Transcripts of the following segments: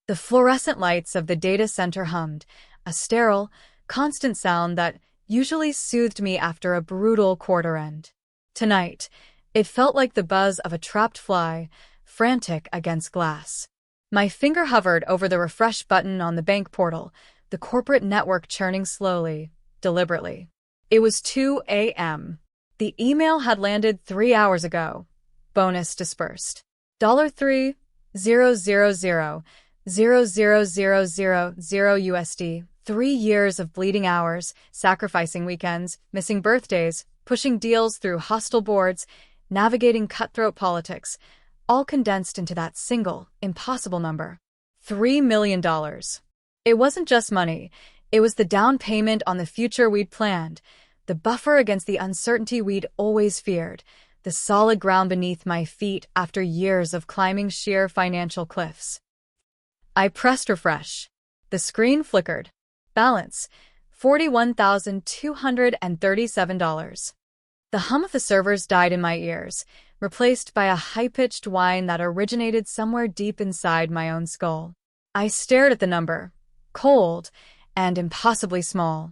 The fluorescent lights of the data center hummed, a sterile, constant sound that usually soothed me after a brutal quarter end. Tonight, it felt like the buzz of a trapped fly, frantic against glass. My finger hovered over the refresh button on the bank portal, the corporate network churning slowly, deliberately. It was 2 a.m. The email had landed 3 hours ago. Bonus dispersed. $3,000,000,000 USD. 3 years of bleeding hours, sacrificing weekends, missing birthdays, pushing deals through hostile boards, navigating cutthroat politics, all condensed into that single, impossible number. $3 million. It wasn't just money. It was the down payment on the future we'd planned, the buffer against the uncertainty we'd always feared, the solid ground beneath my feet after years of climbing sheer financial cliffs. I pressed refresh. The screen flickered. Balance, $41,237. The hum of the servers died in my ears, replaced by a high-pitched whine that originated somewhere deep inside my own skull. I stared at the number, cold and impossibly small.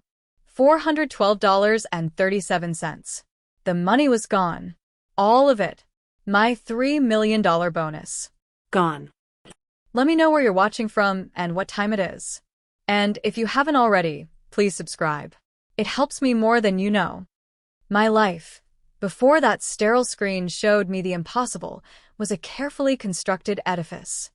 $412.37. The money was gone. All of it. My $3 million bonus. Gone. Let me know where you're watching from and what time it is. And if you haven't already, please subscribe. It helps me more than you know. My life, before that sterile screen showed me the impossible, was a carefully constructed edifice.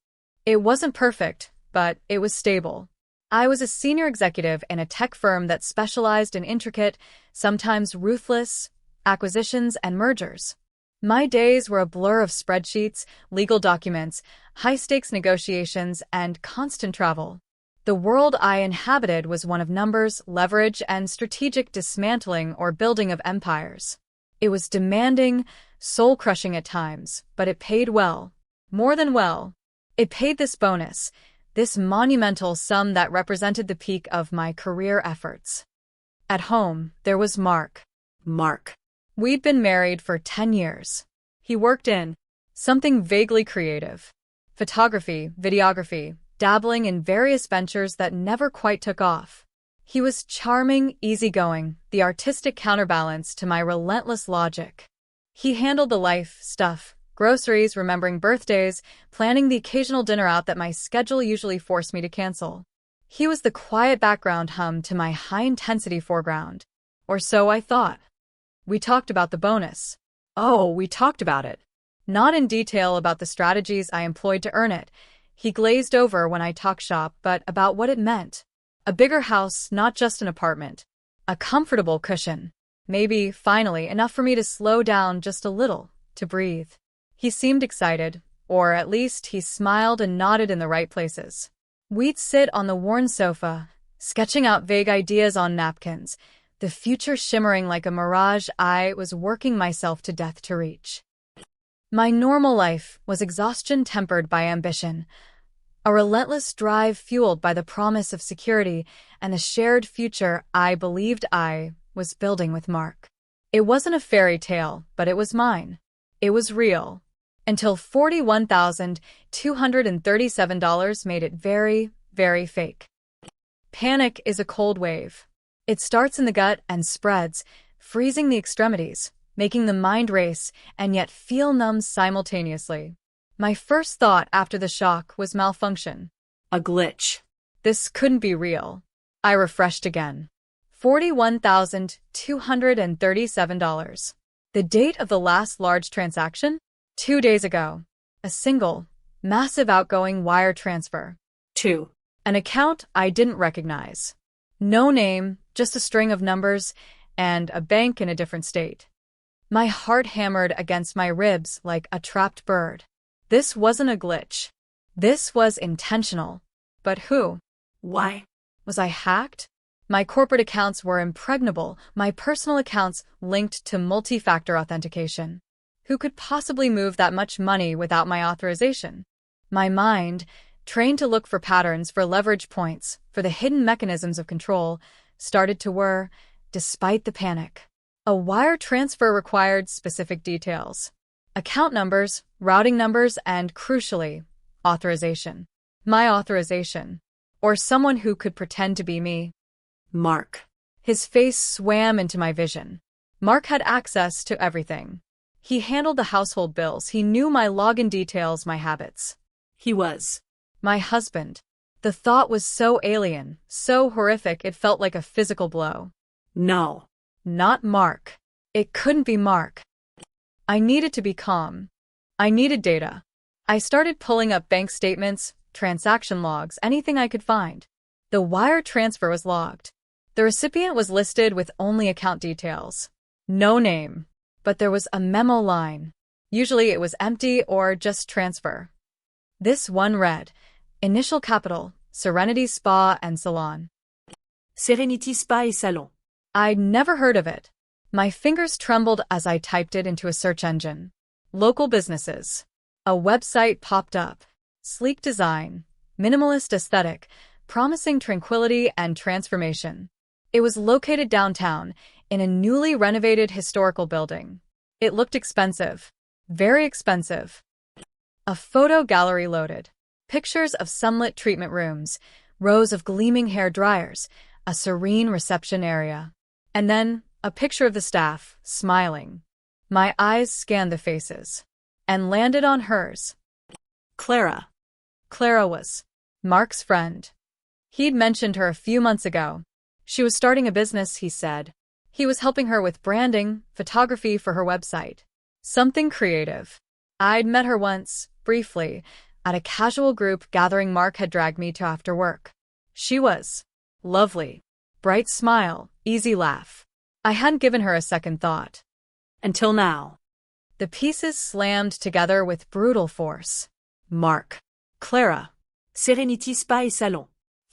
It wasn't perfect, but it was stable. I was a senior executive in a tech firm that specialized in intricate, sometimes ruthless, acquisitions and mergers. My days were a blur of spreadsheets, legal documents, high-stakes negotiations, and constant travel. The world I inhabited was one of numbers, leverage, and strategic dismantling or building of empires. It was demanding, soul-crushing at times, but it paid well. More than well. It paid this bonus, this monumental sum that represented the peak of my career efforts. At home, there was Mark. We'd been married for 10 years. He worked in something vaguely creative. Photography, videography, dabbling in various ventures that never quite took off. He was charming, easygoing, the artistic counterbalance to my relentless logic. He handled the life stuff, groceries, remembering birthdays, planning the occasional dinner out that my schedule usually forced me to cancel. He was the quiet background hum to my high-intensity foreground. Or so I thought. We talked about the bonus. Oh, we talked about it. Not in detail about the strategies I employed to earn it. He glazed over when I talked shop, but about what it meant. A bigger house, not just an apartment. A comfortable cushion. Maybe, finally, enough for me to slow down just a little, to breathe. He seemed excited, or at least he smiled and nodded in the right places. We'd sit on the worn sofa, sketching out vague ideas on napkins, the future shimmering like a mirage I was working myself to death to reach. My normal life was exhaustion tempered by ambition, a relentless drive fueled by the promise of security and the shared future I believed I was building with Mark. It wasn't a fairy tale, but it was mine. It was real. Until $41,237 made it very, very fake. Panic is a cold wave. It starts in the gut and spreads, freezing the extremities, making the mind race and yet feel numb simultaneously. My first thought after the shock was malfunction. A glitch. This couldn't be real. I refreshed again. $41,237. The date of the last large transaction? 2 days ago. A single, massive outgoing wire transfer. 2. An account I didn't recognize. No name, just a string of numbers, and a bank in a different state. My heart hammered against my ribs like a trapped bird. This wasn't a glitch. This was intentional. But who? Why? Was I hacked? My corporate accounts were impregnable, my personal accounts linked to multi-factor authentication. Who could possibly move that much money without my authorization? My mind, trained to look for patterns, for leverage points, for the hidden mechanisms of control, started to whir, despite the panic. A wire transfer required specific details. Account numbers, routing numbers, and, crucially, authorization. My authorization. Or someone who could pretend to be me. Mark. His face swam into my vision. Mark had access to everything. He handled the household bills. He knew my login details, my habits. He was. My husband. The thought was so alien, so horrific it felt like a physical blow. No. Not Mark. It couldn't be Mark. I needed to be calm. I needed data. I started pulling up bank statements, transaction logs, anything I could find. The wire transfer was logged. The recipient was listed with only account details. No name. But there was a memo line. Usually it was empty or just transfer. This one read, Initial capital, Serenity Spa and Salon. Serenity Spa et Salon. I'd never heard of it. My fingers trembled as I typed it into a search engine. Local businesses. A website popped up. Sleek design, minimalist aesthetic, promising tranquility and transformation. It was located downtown, in a newly renovated historical building. It looked expensive. Very expensive. A photo gallery loaded. Pictures of sunlit treatment rooms, rows of gleaming hair dryers, a serene reception area. And then, a picture of the staff, smiling. My eyes scanned the faces. And landed on hers. Clara. Clara was Mark's friend. He'd mentioned her a few months ago. She was starting a business, he said. He was helping her with branding, photography for her website. Something creative. I'd met her once, briefly, at a casual group gathering Mark had dragged me to after work. She was lovely. Bright smile, easy laugh. I hadn't given her a second thought. Until now. The pieces slammed together with brutal force. Mark. Clara. Serenity Spa et Salon.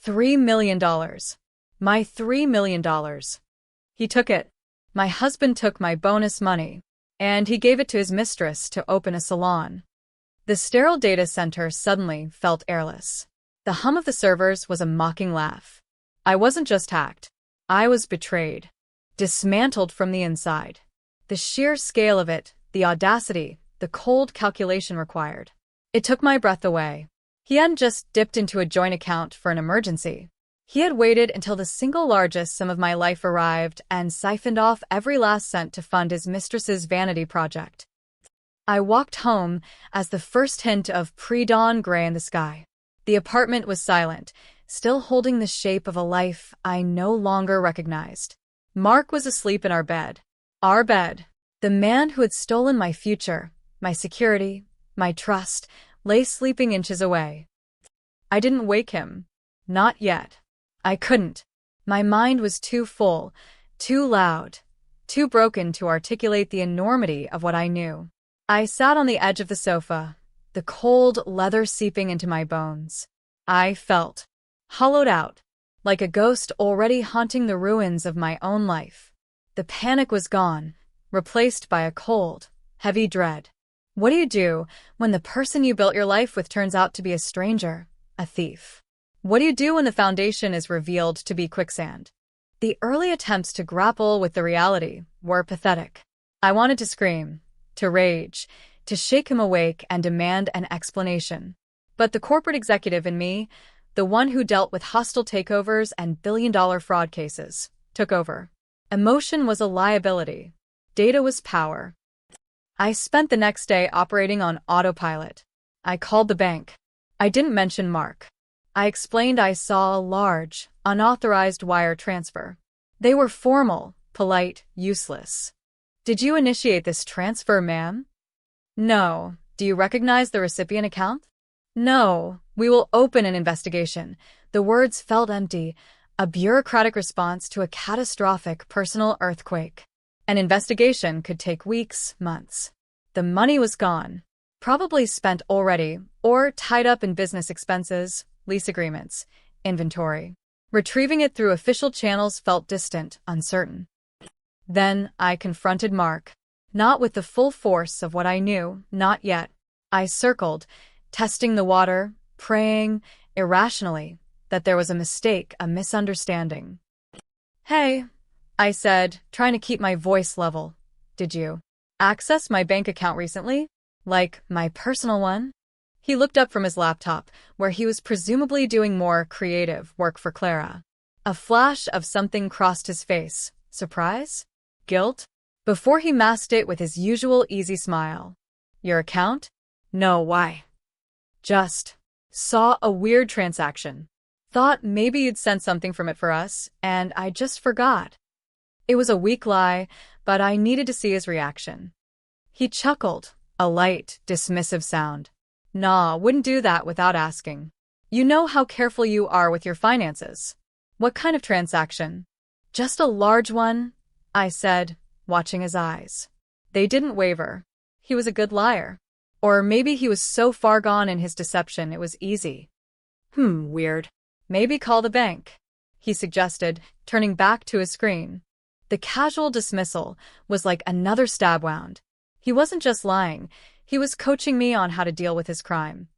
$3 million. My $3 million. He took it. My husband took my bonus money. And he gave it to his mistress to open a salon. The sterile data center suddenly felt airless. The hum of the servers was a mocking laugh. I wasn't just hacked. I was betrayed. Dismantled from the inside. The sheer scale of it, the audacity, the cold calculation required. It took my breath away. He hadn't just dipped into a joint account for an emergency. He had waited until the single largest sum of my life arrived and siphoned off every last cent to fund his mistress's vanity project. I walked home as the first hint of pre-dawn gray in the sky. The apartment was silent, still holding the shape of a life I no longer recognized. Mark was asleep in our bed. Our bed. The man who had stolen my future, my security, my trust, lay sleeping inches away. I didn't wake him. Not yet. I couldn't. My mind was too full, too loud, too broken to articulate the enormity of what I knew. I sat on the edge of the sofa, the cold leather seeping into my bones. I felt hollowed out, like a ghost already haunting the ruins of my own life. The panic was gone, replaced by a cold, heavy dread. What do you do when the person you built your life with turns out to be a stranger, a thief? What do you do when the foundation is revealed to be quicksand? The early attempts to grapple with the reality were pathetic. I wanted to scream, to rage, to shake him awake and demand an explanation. But the corporate executive in me, the one who dealt with hostile takeovers and billion-dollar fraud cases, took over. Emotion was a liability. Data was power. I spent the next day operating on autopilot. I called the bank. I didn't mention Mark. I explained I saw a large, unauthorized wire transfer. They were formal, polite, useless. Did you initiate this transfer, ma'am? No. Do you recognize the recipient account? No. We will open an investigation. The words felt empty, a bureaucratic response to a catastrophic personal earthquake. An investigation could take weeks, months. The money was gone. Probably spent already, or tied up in business expenses, lease agreements, inventory. Retrieving it through official channels felt distant, uncertain. Then I confronted Mark. Not with the full force of what I knew, not yet. I circled, testing the water, praying, irrationally, that there was a mistake, a misunderstanding. Hey, I said, trying to keep my voice level. Did you access my bank account recently? Like, my personal one? He looked up from his laptop, where he was presumably doing more creative work for Clara. A flash of something crossed his face. Surprise? Guilt? Before he masked it with his usual easy smile. Your account? No, why? Just saw a weird transaction. Thought maybe you'd sent something from it for us, and I just forgot. It was a weak lie, but I needed to see his reaction. He chuckled, a light, dismissive sound. Nah, wouldn't do that without asking. You know how careful you are with your finances. What kind of transaction? Just a large one, I said, watching his eyes. They didn't waver. He was a good liar. Or maybe he was so far gone in his deception it was easy. Weird. Maybe call the bank, he suggested, turning back to his screen. The casual dismissal was like another stab wound. He wasn't just lying, he was coaching me on how to deal with his crime.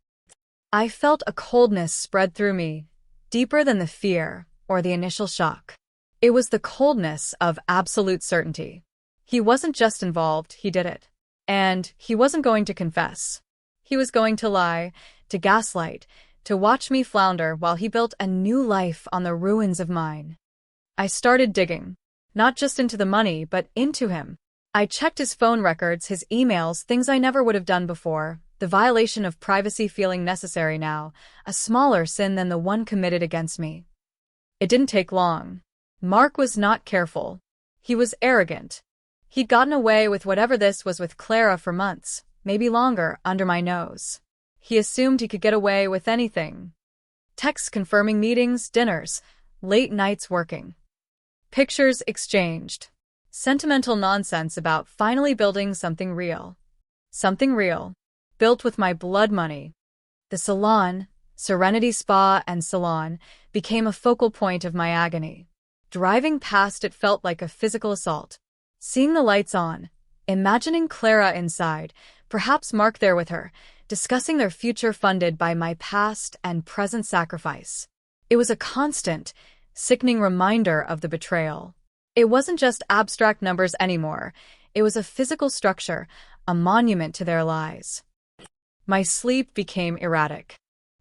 I felt a coldness spread through me, deeper than the fear or the initial shock. It was the coldness of absolute certainty. He wasn't just involved, he did it. And he wasn't going to confess. He was going to lie, to gaslight, to watch me flounder while he built a new life on the ruins of mine. I started digging, not just into the money, but into him. I checked his phone records, his emails, things I never would have done before, the violation of privacy feeling necessary now, a smaller sin than the one committed against me. It didn't take long. Mark was not careful. He was arrogant. He'd gotten away with whatever this was with Clara for months, maybe longer, under my nose. He assumed he could get away with anything. Texts confirming meetings, dinners, late nights working. Pictures exchanged. Sentimental nonsense about finally building something real. Something real. Built with my blood money. The Salon, Serenity Spa and Salon, became a focal point of my agony. Driving past it felt like a physical assault. Seeing the lights on, imagining Clara inside, perhaps Mark there with her, discussing their future funded by my past and present sacrifice. It was a constant, sickening reminder of the betrayal. It wasn't just abstract numbers anymore. It was a physical structure, a monument to their lies. My sleep became erratic.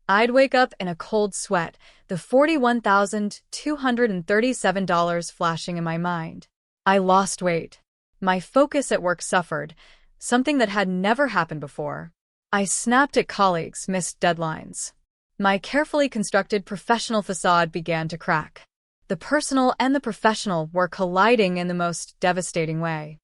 I'd wake up in a cold sweat, the $41,237 flashing in my mind. I lost weight. My focus at work suffered, something that had never happened before. I snapped at colleagues, missed deadlines. My carefully constructed professional facade began to crack. The personal and the professional were colliding in the most devastating way.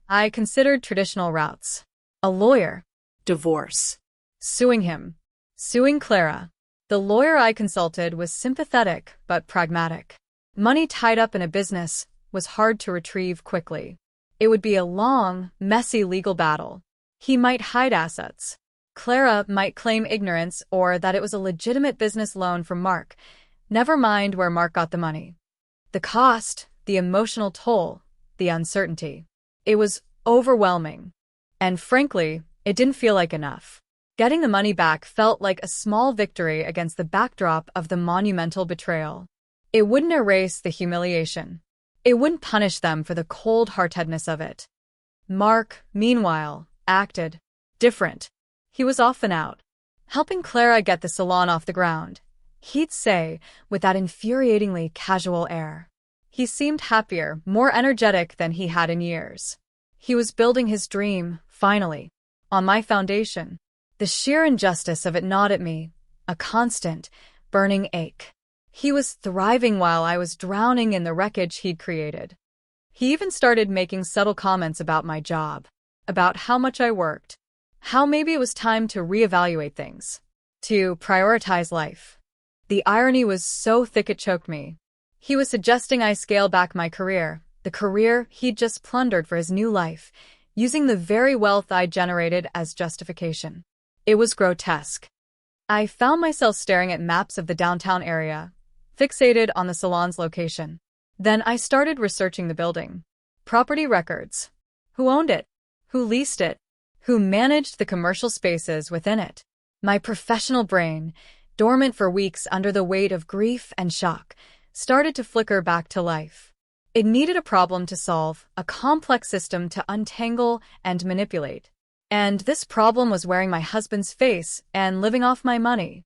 I considered traditional routes. A lawyer. Divorce. Suing him. Suing Clara. The lawyer I consulted was sympathetic but pragmatic. Money tied up in a business was hard to retrieve quickly. It would be a long, messy legal battle. He might hide assets. Clara might claim ignorance or that it was a legitimate business loan from Mark. Never mind where Mark got the money. The cost, the emotional toll, the uncertainty. It was overwhelming. And frankly, it didn't feel like enough. Getting the money back felt like a small victory against the backdrop of the monumental betrayal. It wouldn't erase the humiliation. It wouldn't punish them for the cold-heartedness of it. Mark, meanwhile, acted different. He was off and out, helping Clara get the salon off the ground. He'd say, with that infuriatingly casual air. He seemed happier, more energetic than he had in years. He was building his dream, finally, on my foundation. The sheer injustice of it gnawed at me, a constant, burning ache. He was thriving while I was drowning in the wreckage he'd created. He even started making subtle comments about my job, about how much I worked, how maybe it was time to reevaluate things, to prioritize life. The irony was so thick it choked me. He was suggesting I scale back my career, the career he'd just plundered for his new life, using the very wealth I'd generated as justification. It was grotesque. I found myself staring at maps of the downtown area, fixated on the salon's location. Then I started researching the building. Property records. Who owned it? Who leased it? Who managed the commercial spaces within it? My professional brain, dormant for weeks under the weight of grief and shock, started to flicker back to life. It needed a problem to solve, a complex system to untangle and manipulate. And this problem was wearing my husband's face and living off my money.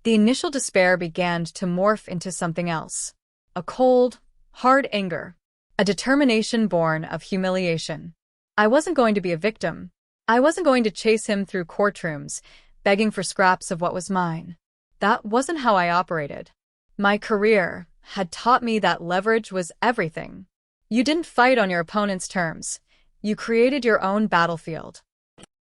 The initial despair began to morph into something else. A cold, hard anger. A determination born of humiliation. I wasn't going to be a victim. I wasn't going to chase him through courtrooms, begging for scraps of what was mine. That wasn't how I operated. My career had taught me that leverage was everything. You didn't fight on your opponent's terms. You created your own battlefield.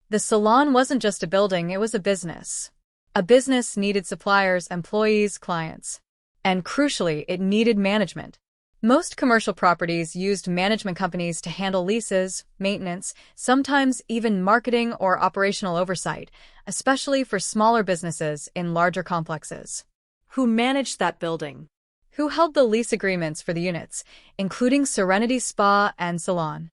The salon wasn't just a building, it was a business. A business needed suppliers, employees, clients. And crucially, it needed management. Most commercial properties used management companies to handle leases, maintenance, sometimes even marketing or operational oversight, especially for smaller businesses in larger complexes. Who managed that building? Who held the lease agreements for the units, including Serenity Spa and Salon?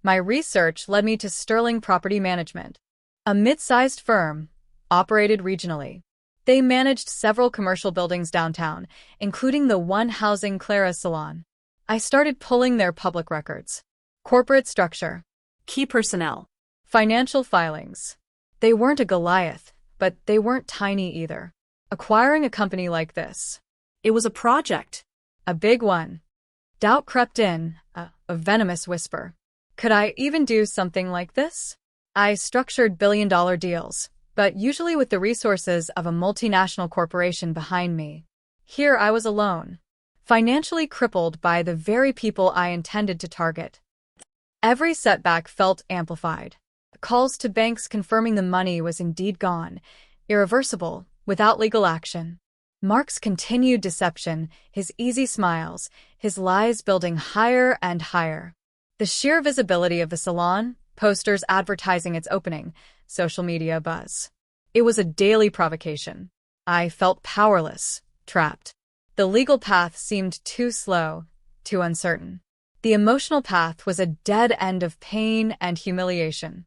My research led me to Sterling Property Management, a mid-sized firm, operated regionally. They managed several commercial buildings downtown, including the one housing Clara Salon. I started pulling their public records. Corporate structure. Key personnel. Financial filings. They weren't a Goliath, but they weren't tiny either. Acquiring a company like this. It was a project. A big one. Doubt crept in, a venomous whisper. Could I even do something like this? I structured billion-dollar deals, but usually with the resources of a multinational corporation behind me. Here I was alone, financially crippled by the very people I intended to target. Every setback felt amplified. Calls to banks confirming the money was indeed gone, irreversible, without legal action. Mark's continued deception, his easy smiles, his lies building higher and higher. The sheer visibility of the salon, posters advertising its opening, social media buzz. It was a daily provocation. I felt powerless, trapped. The legal path seemed too slow, too uncertain. The emotional path was a dead end of pain and humiliation.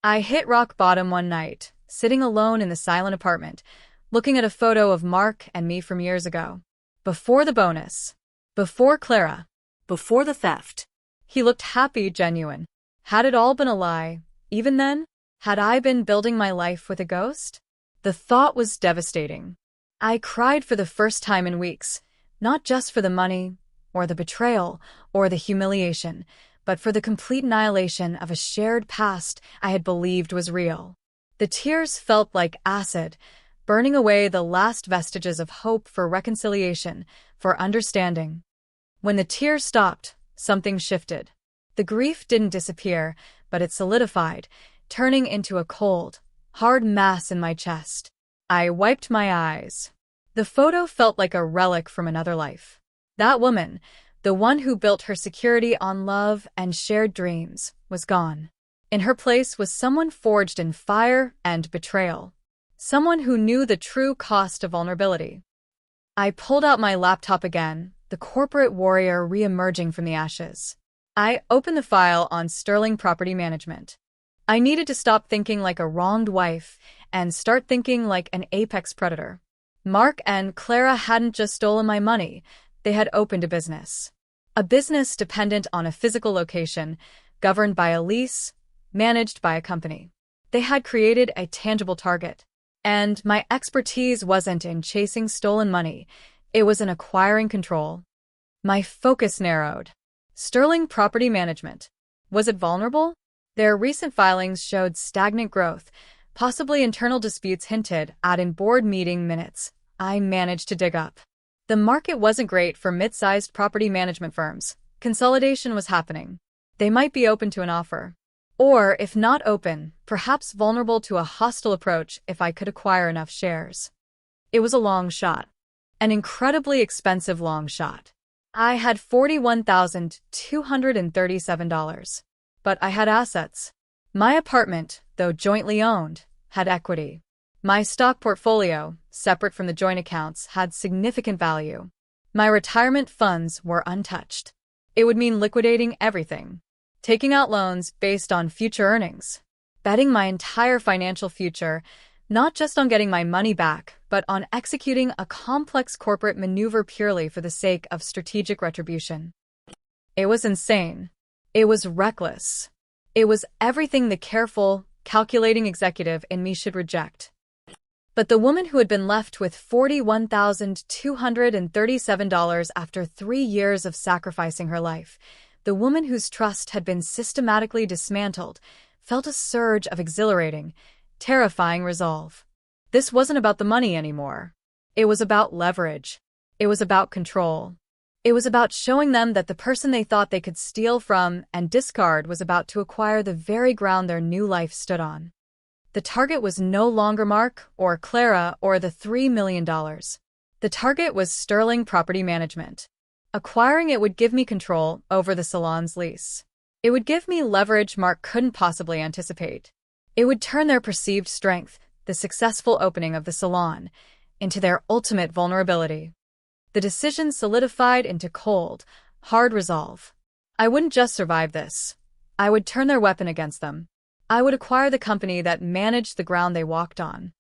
I hit rock bottom one night, sitting alone in the silent apartment, looking at a photo of Mark and me from years ago. Before the bonus. Before Clara. Before the theft. He looked happy, genuine. Had it all been a lie? Even then? Had I been building my life with a ghost? The thought was devastating. I cried for the first time in weeks, not just for the money, or the betrayal, or the humiliation, but for the complete annihilation of a shared past I had believed was real. The tears felt like acid, burning away the last vestiges of hope for reconciliation, for understanding. When the tears stopped, something shifted. The grief didn't disappear, but it solidified, turning into a cold, hard mass in my chest. I wiped my eyes. The photo felt like a relic from another life. That woman, the one who built her security on love and shared dreams, was gone. In her place was someone forged in fire and betrayal. Someone who knew the true cost of vulnerability. I pulled out my laptop again, the corporate warrior re-emerging from the ashes. I opened the file on Sterling Property Management. I needed to stop thinking like a wronged wife and start thinking like an apex predator. Mark and Clara hadn't just stolen my money, they had opened a business. A business dependent on a physical location, governed by a lease, managed by a company. They had created a tangible target. And my expertise wasn't in chasing stolen money, it was in acquiring control. My focus narrowed. Sterling Property Management. Was it vulnerable? Their recent filings showed stagnant growth, possibly internal disputes hinted at in board meeting minutes I managed to dig up. The market wasn't great for mid-sized property management firms. Consolidation was happening. They might be open to an offer. Or, if not open, perhaps vulnerable to a hostile approach if I could acquire enough shares. It was a long shot. An incredibly expensive long shot. I had $41,237. But I had assets. My apartment, though jointly owned, had equity. My stock portfolio, separate from the joint accounts, had significant value. My retirement funds were untouched. It would mean liquidating everything. Taking out loans based on future earnings. Betting my entire financial future, not just on getting my money back, but on executing a complex corporate maneuver purely for the sake of strategic retribution. It was insane. It was reckless. It was everything the careful, calculating executive in me should reject. But the woman who had been left with $41,237 after 3 years of sacrificing her life, the woman whose trust had been systematically dismantled, felt a surge of exhilarating, terrifying resolve. This wasn't about the money anymore. It was about leverage. It was about control. It was about showing them that the person they thought they could steal from and discard was about to acquire the very ground their new life stood on. The target was no longer Mark or Clara or the $3 million. The target was Sterling Property Management. Acquiring it would give me control over the salon's lease. It would give me leverage Mark couldn't possibly anticipate. It would turn their perceived strength, the successful opening of the salon, into their ultimate vulnerability. The decision solidified into cold, hard resolve. I wouldn't just survive this. I would turn their weapon against them. I would acquire the company that managed the ground they walked on.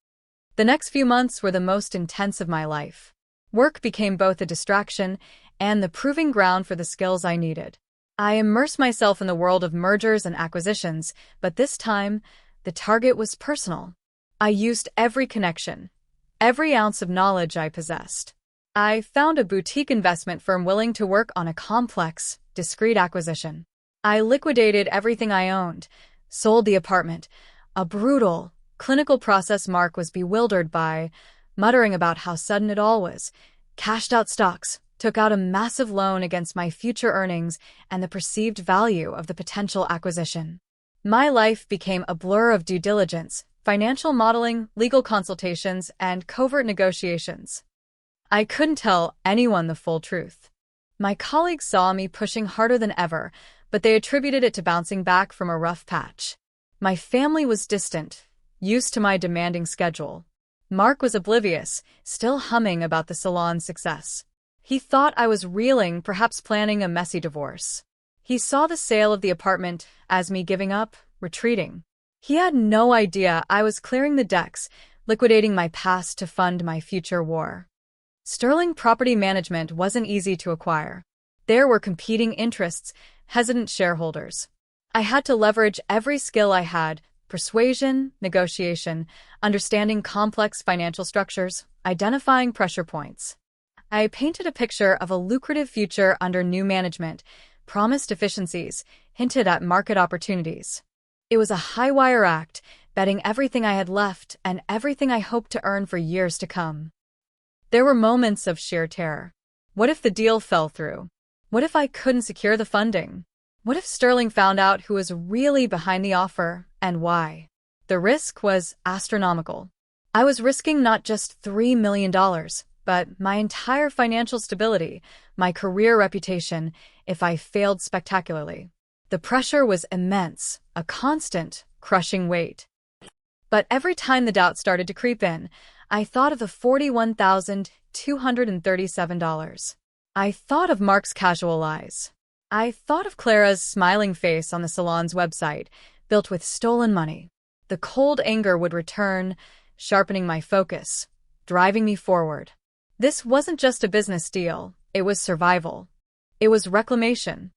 The next few months were the most intense of my life. Work became both a distraction and the proving ground for the skills I needed. I immersed myself in the world of mergers and acquisitions, but this time, the target was personal. I used every connection, every ounce of knowledge I possessed. I found a boutique investment firm willing to work on a complex, discreet acquisition. I liquidated everything I owned, sold the apartment, a brutal, clinical process Mark was bewildered by, muttering about how sudden it all was, cashed out stocks, took out a massive loan against my future earnings and the perceived value of the potential acquisition. My life became a blur of due diligence, financial modeling, legal consultations, and covert negotiations. I couldn't tell anyone the full truth. My colleagues saw me pushing harder than ever, but they attributed it to bouncing back from a rough patch. My family was distant, used to my demanding schedule. Mark was oblivious, still humming about the salon's success. He thought I was reeling, perhaps planning a messy divorce. He saw the sale of the apartment as me giving up, retreating. He had no idea I was clearing the decks, liquidating my past to fund my future war. Sterling Property Management wasn't easy to acquire. There were competing interests, hesitant shareholders. I had to leverage every skill I had: persuasion, negotiation, understanding complex financial structures, identifying pressure points. I painted a picture of a lucrative future under new management, promised efficiencies, hinted at market opportunities. It was a high-wire act, betting everything I had left and everything I hoped to earn for years to come. There were moments of sheer terror. What if the deal fell through? What if I couldn't secure the funding? What if Sterling found out who was really behind the offer and why? The risk was astronomical. I was risking not just $3 million, but my entire financial stability, my career reputation, if I failed spectacularly. The pressure was immense, a constant, crushing weight. But every time the doubt started to creep in, I thought of the $41,237. I thought of Mark's casual eyes. I thought of Clara's smiling face on the salon's website, built with stolen money. The cold anger would return, sharpening my focus, driving me forward. This wasn't just a business deal, it was survival. It was reclamation.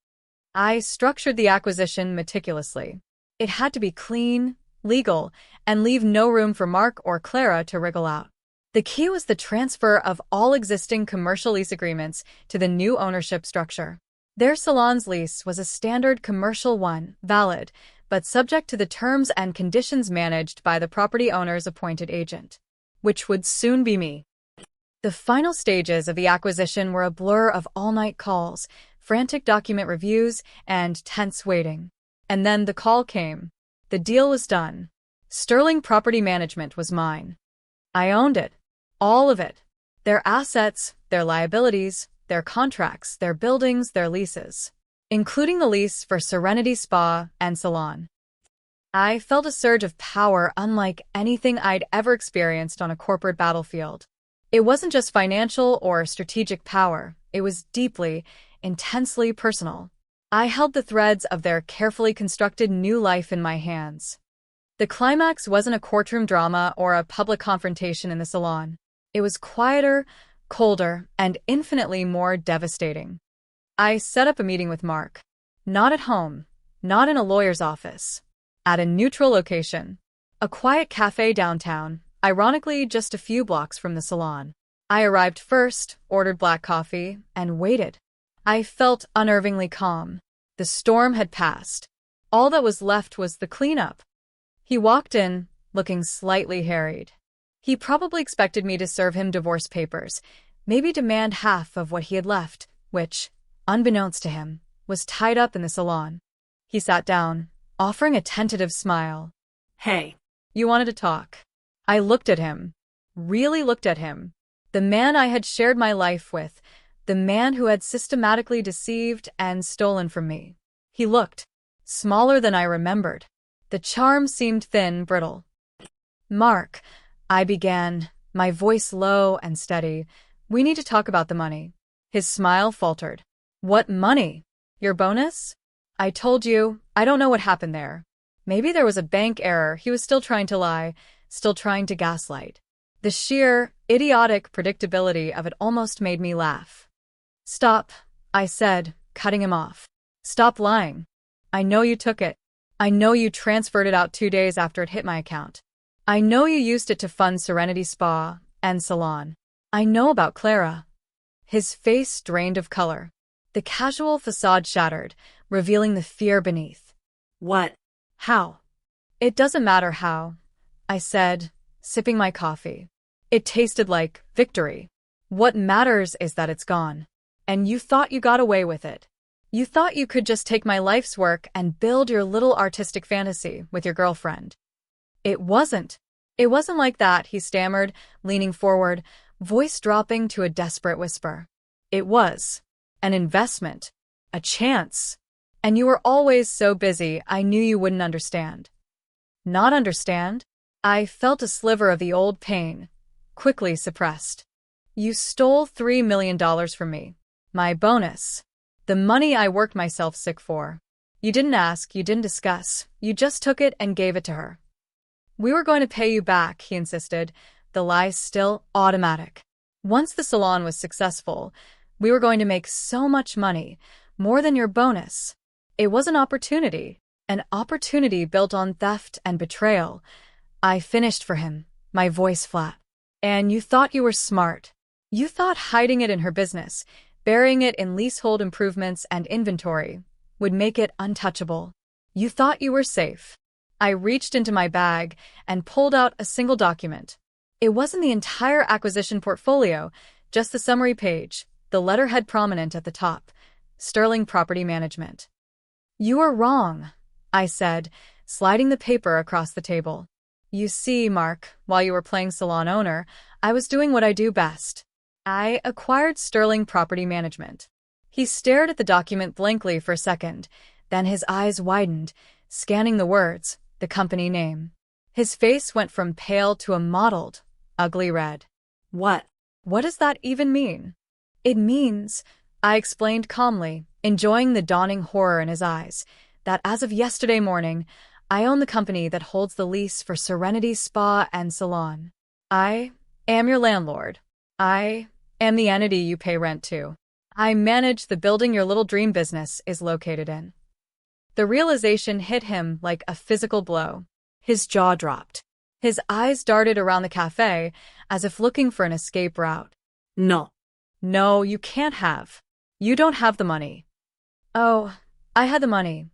I structured the acquisition meticulously. It had to be clean, legal, and leave no room for Mark or Clara to wriggle out. The key was the transfer of all existing commercial lease agreements to the new ownership structure. Their salon's lease was a standard commercial one, valid, but subject to the terms and conditions managed by the property owner's appointed agent, which would soon be me. The final stages of the acquisition were a blur of all-night calls, frantic document reviews, and tense waiting. And then the call came. The deal was done. Sterling Property Management was mine. I owned it. All of it. Their assets, their liabilities, their contracts, their buildings, their leases, including the lease for Serenity Spa and Salon. I felt a surge of power unlike anything I'd ever experienced on a corporate battlefield. It wasn't just financial or strategic power, it was deeply, intensely personal. I held the threads of their carefully constructed new life in my hands. The climax wasn't a courtroom drama or a public confrontation in the salon. It was quieter, colder, and infinitely more devastating. I set up a meeting with Mark. Not at home, not in a lawyer's office. At a neutral location, A quiet cafe downtown, ironically just a few blocks from the Salon. I arrived first, ordered black coffee, and waited. I felt unnervingly calm. The storm had passed. All that was left was the cleanup. He walked in, looking slightly harried. He probably expected me to serve him divorce papers, maybe demand half of what he had left, which, unbeknownst to him, was tied up in the salon. He sat down, offering a tentative smile. Hey. You wanted to talk. I looked at him. Really looked at him. The man I had shared my life with. The man who had systematically deceived and stolen from me. He looked smaller than I remembered. The charm seemed thin, brittle. Mark, I began, my voice low and steady. We need to talk about the money. His smile faltered. What money? Your bonus? I told you, I don't know what happened there. Maybe there was a bank error. He was still trying to lie, still trying to gaslight. The sheer, idiotic predictability of it almost made me laugh. Stop, I said, cutting him off. Stop lying. I know you took it. I know you transferred it out 2 days after it hit my account. I know you used it to fund Serenity Spa and Salon. I know about Clara. His face drained of color. The casual facade shattered, revealing the fear beneath. What? How? It doesn't matter how, I said, sipping my coffee. It tasted like victory. What matters is that it's gone. And you thought you got away with it. You thought you could just take my life's work and build your little artistic fantasy with your girlfriend. It wasn't. It wasn't like that, he stammered, leaning forward, voice dropping to a desperate whisper. It was an investment, a chance. And you were always so busy, I knew you wouldn't understand. Not understand? I felt a sliver of the old pain, quickly suppressed. You stole $3 million from me. My bonus. The money I worked myself sick for. You didn't ask, you didn't discuss. You just took it and gave it to her. We were going to pay you back, he insisted, the lie still automatic. Once the salon was successful, we were going to make so much money, more than your bonus. It was an opportunity built on theft and betrayal. I finished for him, my voice flat. And you thought you were smart. You thought hiding it in her business, burying it in leasehold improvements and inventory, would make it untouchable. You thought you were safe. I reached into my bag and pulled out a single document. It wasn't the entire acquisition portfolio, just the summary page, the letterhead prominent at the top, Sterling Property Management. You were wrong, I said, sliding the paper across the table. You see, Mark, while you were playing salon owner, I was doing what I do best. I acquired Sterling Property Management. He stared at the document blankly for a second, then his eyes widened, scanning the words, the company name. His face went from pale to a mottled, ugly red. What does that even mean? It means, I explained calmly, enjoying the dawning horror in his eyes, that as of yesterday morning, I own the company that holds the lease for Serenity Spa and Salon. I am your landlord. I am the entity you pay rent to. I manage the building your little dream business is located in. The realization hit him like a physical blow. His jaw dropped. His eyes darted around the cafe, as if looking for an escape route. No. No, you can't have. You don't have the money. Oh, I had the money,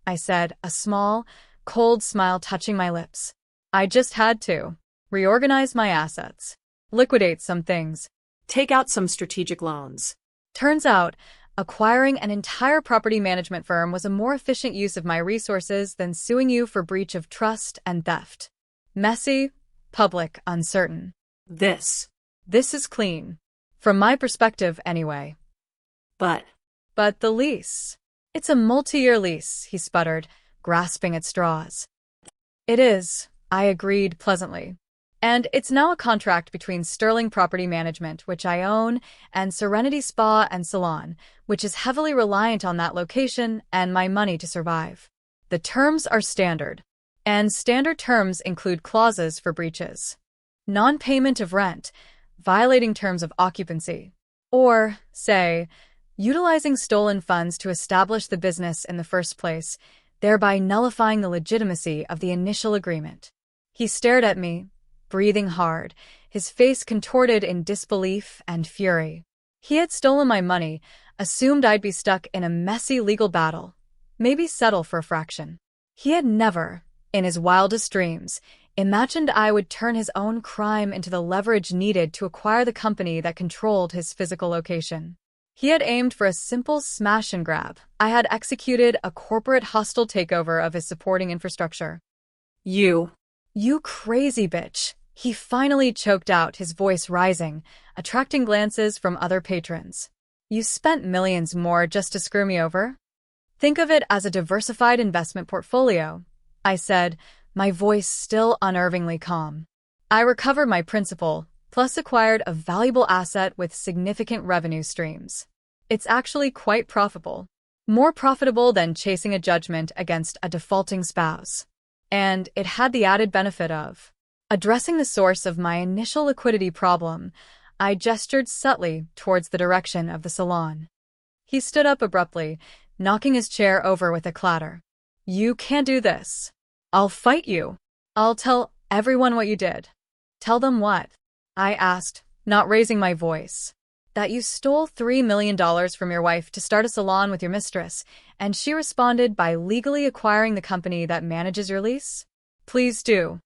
I said, a small, cold smile touching my lips. I just had to. Reorganize my assets. Liquidate some things. Take out some strategic loans. Turns out, acquiring an entire property management firm was a more efficient use of my resources than suing you for breach of trust and theft. Messy, public, uncertain. This is clean. From my perspective, anyway. But the lease. It's a multi-year lease, he sputtered, grasping at straws. It is, I agreed pleasantly. And it's now a contract between Sterling Property Management, which I own, and Serenity Spa and Salon, which is heavily reliant on that location and my money to survive. The terms are standard. And standard terms include clauses for breaches. Non-payment of rent, violating terms of occupancy, or, say, utilizing stolen funds to establish the business in the first place, thereby nullifying the legitimacy of the initial agreement. He stared at me, breathing hard, his face contorted in disbelief and fury. He had stolen my money, assumed I'd be stuck in a messy legal battle, maybe settle for a fraction. He had never, in his wildest dreams, imagined I would turn his own crime into the leverage needed to acquire the company that controlled his physical location. He had aimed for a simple smash and grab. I had executed a corporate hostile takeover of his supporting infrastructure. You crazy bitch. He finally choked out, his voice rising, attracting glances from other patrons. You spent millions more just to screw me over? Think of it as a diversified investment portfolio, I said, my voice still unnervingly calm. I recovered my principal, plus acquired a valuable asset with significant revenue streams. It's actually quite profitable. More profitable than chasing a judgment against a defaulting spouse. And it had the added benefit of addressing the source of my initial liquidity problem. I gestured subtly towards the direction of the salon. He stood up abruptly, knocking his chair over with a clatter. You can't do this. I'll fight you. I'll tell everyone what you did. Tell them what? I asked, not raising my voice. That you stole $3 million from your wife to start a salon with your mistress, and she responded by legally acquiring the company that manages your lease? Please do.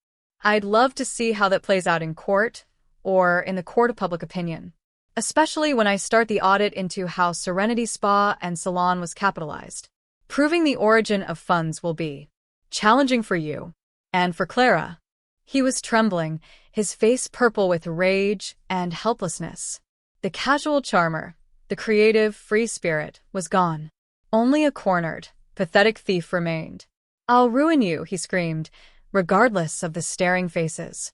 I'd love to see how that plays out in court, or in the court of public opinion. Especially when I start the audit into how Serenity Spa and Salon was capitalized. Proving the origin of funds will be challenging for you, and for Clara. He was trembling, his face purple with rage and helplessness. The casual charmer, the creative, free spirit, was gone. Only a cornered, pathetic thief remained. I'll ruin you, he screamed, regardless of the staring faces.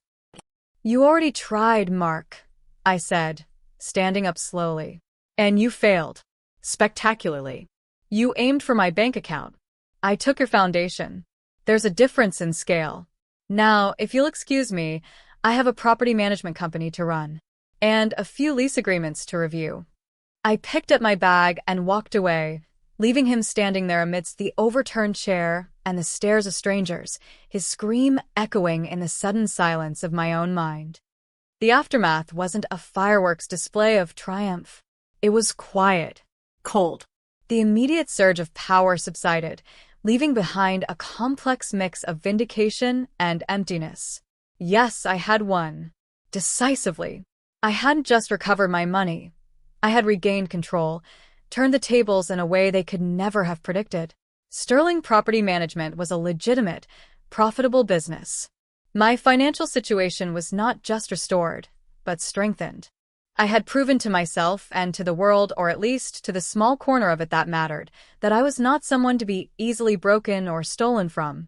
You already tried, Mark, I said, standing up slowly. And you failed. Spectacularly. You aimed for my bank account. I took your foundation. There's a difference in scale. Now, if you'll excuse me, I have a property management company to run. And a few lease agreements to review. I picked up my bag and walked away, leaving him standing there amidst the overturned chair and the stares of strangers, his scream echoing in the sudden silence of my own mind. The aftermath wasn't a fireworks display of triumph. It was quiet, cold. The immediate surge of power subsided, leaving behind a complex mix of vindication and emptiness. Yes, I had won. Decisively. I hadn't just recovered my money. I had regained control, turned the tables in a way they could never have predicted. Sterling Property Management was a legitimate, profitable business. My financial situation was not just restored, but strengthened. I had proven to myself and to the world, or at least to the small corner of it that mattered, that I was not someone to be easily broken or stolen from.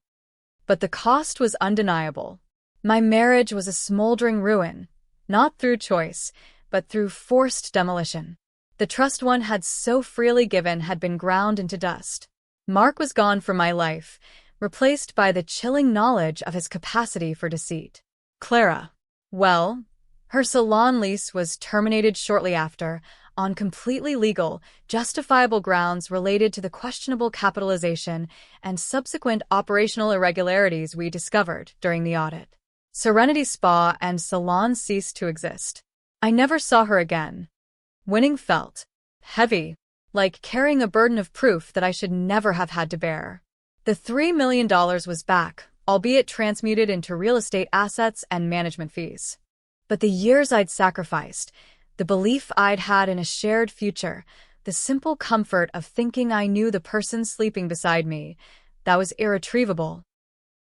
But the cost was undeniable. My marriage was a smoldering ruin, not through choice, but through forced demolition. The trust one had so freely given had been ground into dust. Mark was gone from my life, replaced by the chilling knowledge of his capacity for deceit. Clara. Well, her salon lease was terminated shortly after, on completely legal, justifiable grounds related to the questionable capitalization and subsequent operational irregularities we discovered during the audit. Serenity Spa and Salon ceased to exist. I never saw her again. Winning felt heavy, like carrying a burden of proof that I should never have had to bear. The $3 million was back, albeit transmuted into real estate assets and management fees. But the years I'd sacrificed, the belief I'd had in a shared future, the simple comfort of thinking I knew the person sleeping beside me, that was irretrievable.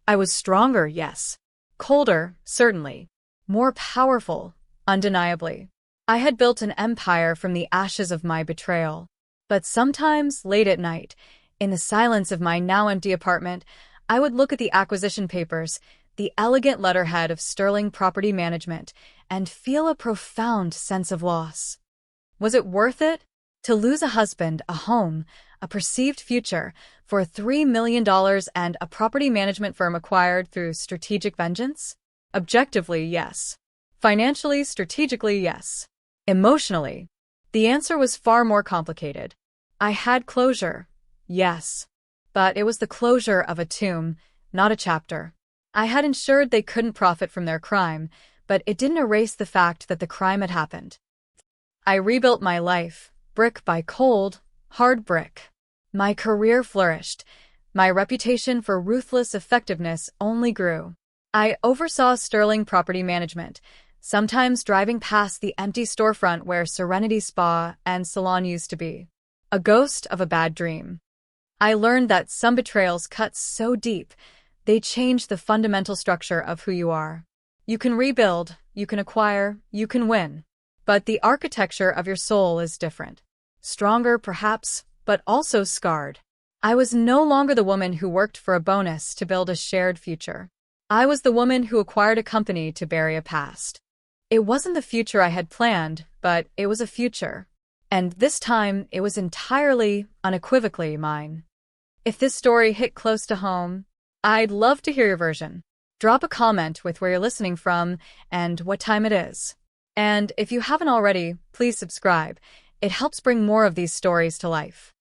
I was stronger, yes. Colder, certainly. More powerful, undeniably. I had built an empire from the ashes of my betrayal. But sometimes, late at night, in the silence of my now empty apartment, I would look at the acquisition papers, the elegant letterhead of Sterling Property Management, and feel a profound sense of loss. Was it worth it? To lose a husband, a home, a perceived future, for $3 million and a property management firm acquired through strategic vengeance? Objectively, yes. Financially, strategically, yes. Emotionally, the answer was far more complicated. I had closure, yes. But it was the closure of a tomb, not a chapter. I had ensured they couldn't profit from their crime, but it didn't erase the fact that the crime had happened. I rebuilt my life, brick by cold, hard brick. My career flourished. My reputation for ruthless effectiveness only grew. I oversaw sterling property management, sometimes driving past the empty storefront where Serenity Spa and Salon used to be. A ghost of a bad dream. I learned that some betrayals cut so deep, they change the fundamental structure of who you are. You can rebuild, you can acquire, you can win. But the architecture of your soul is different. Stronger, perhaps, but also scarred. I was no longer the woman who worked for a bonus to build a shared future. I was the woman who acquired a company to bury a past. It wasn't the future I had planned, but it was a future. And this time, it was entirely, unequivocally mine. If this story hit close to home, I'd love to hear your version. Drop a comment with where you're listening from and what time it is. And if you haven't already, please subscribe. It helps bring more of these stories to life.